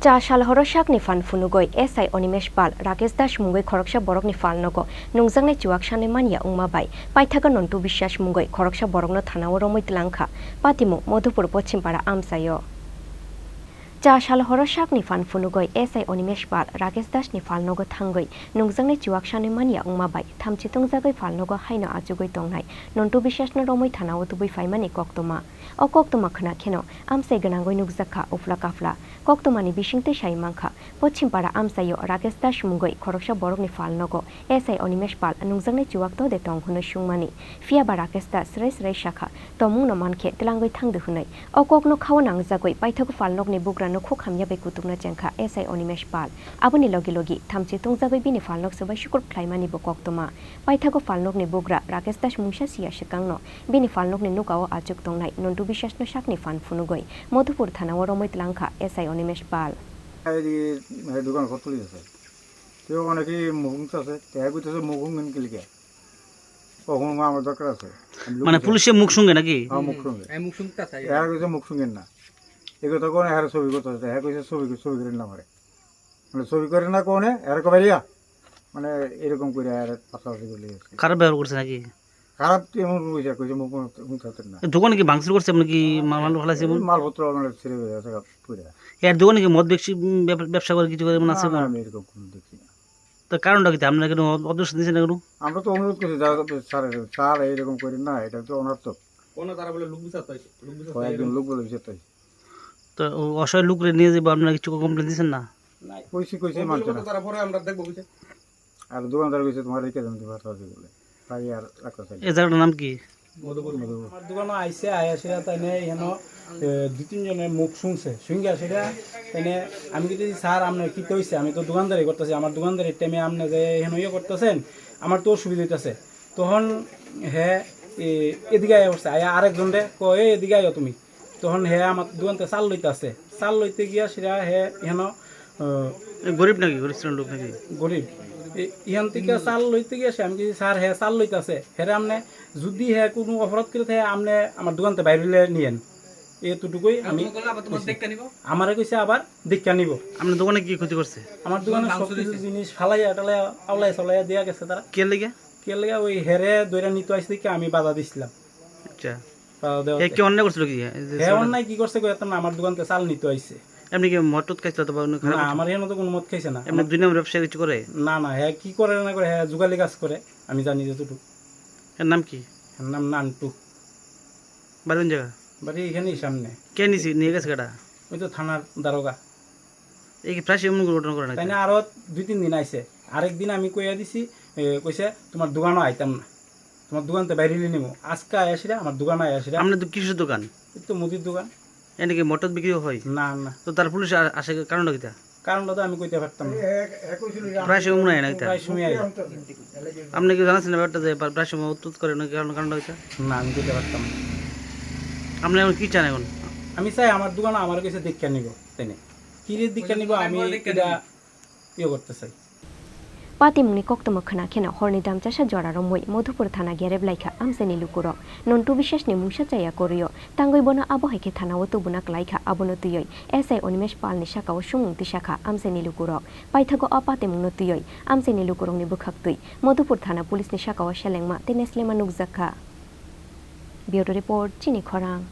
Cha Shalhoro Shakni Fan Funugoi, SI Onimesh Pal, Rakesh Dash Mungoi Koroksha Borokni Falnogo, Nungzangne Chuakshane Mania Umabai, Paitaga non to Bishash Mungoi, Koroksha Borogno Tanaworomoit Lanka, Patimu, Modupur Pochimpara Amsayo. Cha Shalhoro Shakni Fan Funugoi, SI Onimesh Pal, Rakesh Dash ni Falnogo Tangoi, Nungzangne Chuakshane Mania Umabai, Tamchitong Zagoi Falnogo Haina Ajugoi Tongai, non to Bishash no Romoi Tanawo to be Faimani Koktoma. O Koktoma Khana Keno, Amsay Ganangoi Nugzaka, Ufla Kafla, Koktomani Bishingte Shaimanka, Pochimpara Amsayo, Rakesh Dash Mungoi, Koroksha Borogni Falnogo, SI Onimesh Pal, Nungzangne Chuakto de Tong Huno Shungmani, Fia Barakes Dash Res Shaka, Tomuno Manke, Telangoi Tang de Hunai, O Kokno Kawanang Zagoi, Paitago Falnogni Bugra no Kokamya Bekutuna Janka, SI Onimesh Pal, Abuni Logi, Tamchitung Zagoi Bini Falnog Suba Shukur Plaimani Bokoktoma, Paitago Falnogni Bugra, Rakesh Dash Mungsha Sia Shikangno, Bini Falnogni Nukao Ajuk Tongnai, non to Bishash no Shakni Fan Funugoi, Modupur Tanaworomoit Lanka, SI Onimesh Pal. দোকান কত আছে কেউ অনেকে মুখুং আছে তেগুতে মুখুং কিলকে কখন আমার দরকার আছে মানে পুলিশে মুখ সঙ্গে নাকি মুখ সঙ্গে এই মুখ সঙ্গে আছে এর কইছে মুখ সঙ্গে না এগো তো কোন এর ছবি করতে আছে কইছে ছবি করেন না মারে মানে ছবি করে না কোনে এর কবাইয়া মানে এরকম করে আর পাশাপাশি করে গেছে খারাপ ব্যবহার করছে নাকি খারাপ এমন কইছে মুখ মুখতে না দোকানে কি ভাঙচুর করছে মানে কি মাল ফলাইছে মালপত্র মানে ছেড়ে গেছে পুরো এর দোকানে কি মদ ব্যবসা করে কিছু করে মনে আছে আমি এরকম কোনো দেখি না তো কারণটা কি আপনারা কেন অবজেকশন দিয়েছেন কেন আমরা তো অনুরোধ করছি স্যার এইরকম করি না এটা তো অনার্থক কোন তারা বলে লোক বিচার তাই কয়েকজন লোক বলে বিচার তাই তো অসহায় লোকরে নিয়ে যাবো আপনারা কিছু কমপ্লেন দিয়েছেন না কইছি মানছে না তারা পরে আমরা দেখব বুঝে আর দোকানদার কইছে তোমার রেখে দেন দিবা সাথে বলে তাই আর রাখা চাই এই জায়গাটার নাম কি মধুপুর আমার দোকানে আইসে আয়াসিরা তাইনে এখানে দুই তিনজনের মুখ শুনছে শুনগা সেটা তাইনে আমি যদি স্যার আপনার কী হইছে আমি তো দোকানদারি করতেছি আমার দোকানদারির টাইমে আপনি যে এখানে ইয়ে করতেছেন আমার তো অসুবিধা হইতেছে তখন হ্যাঁ এদিকে আয়া করছে আয়া আরেকজন রে কয়ে এদিকে আয়ো তুমি তখন হ্যাঁ আমার দোকানতে চাল লইতে গিয়া সেটা হ্যাঁ এখানে গরিব নাকি গরিব শ্রেণীর লোক নাকি গরিব ইহান থেকে চাল লইতে গিয়েছে আমি কি স্যার হ্যাঁ চাল লইতেছে হেরে আপনি যদি হ্যাঁ কোনো অপরাধ করে থাকে আপনি আমার দোকানতে বাইরে নিয়েন এতটুকুই আমি আমারে কইছে আবার দেখা নিব আপনার দোকানে কি ক্ষতি করছে আমার দোকানে সব কিছু জিনিস ফালাইয়া টালাইয়া আওলাই চলাইয়া দেওয়া গেছে তারা কে লেগে ওই হেরে দইরা নিতে আসছে দেখে আমি বাধা দিছিলাম আচ্ছা বাধা দেওয়া কি অন্যায় করছিল কি হ্যাঁ অন্যায় কি করছে কইতাম না আমার দোকানতে চাল নিতে আইছে এমনি কি মটত খাইছিল তো না আমার এর মতো কোনো মত খাইছে না এমনি দুই নম্বর ব্যবসা কিছু করে না হ্যাঁ কি করে না করে হ্যাঁ জুগালি কাজ করে আমি জানি যতটুকু এর নাম কি এর নাম নান্টু বাড়ি কোন জায়গা বাড়ি এখানেই সামনে কে নিয়ে গেছে কেটা ওই তো থানার দারোগা এই কি প্রায় এমন ঘটনা করে না তাই না আরো 2-3 দিন আইছে আরেকদিন আমি কইয়া দিছি কইছে তোমার দোকানও আইতাম না তোমার দোকানতে বাইরে নিমু আজকে আয়াসিরা আমার দোকানে আয়াসিরা আপনার তো কিসের দোকান এই তো মুদির দোকান এনে কি মটর বিক্রি হয় না তো তার পুলিশ আসে কারণটা কি কারণটা তো আমি কইতে পারতাম না প্রায় সময় নাই না প্রায় সময় আই আপনি কি জানাচ্ছেন ব্যাপারটা যে প্রায় সময় উত্তর করে না কারণটা কি না আমি কইতে পারতাম না আপনি এখন কি চান এখন আমি চাই আমার দোকানে আমার কাছে দীক্ষা নিব তাই না কি রে দীক্ষা নিব আমি এটা ইয়ে করতে চাই Patimuni Koktoma Khana Kena Horni Damchasha Joraro Moi Modupur Thana Gereblaika Amseni Lukuro non to Bishash ni Musha Chaya Korio Tangoi Bona Aboheke Thana Wotubunak Laika Abonotuyoi SI Onimesh Palni Shaka Shumung Tishaka Amseni Lukuro Paitago Apatemunotuyoi Amseni Lukurong ni Bukhaktui Modupur Thana Police ni Shaka Shelengma Teneslema Nugzaka Bureau Report Chini Khorang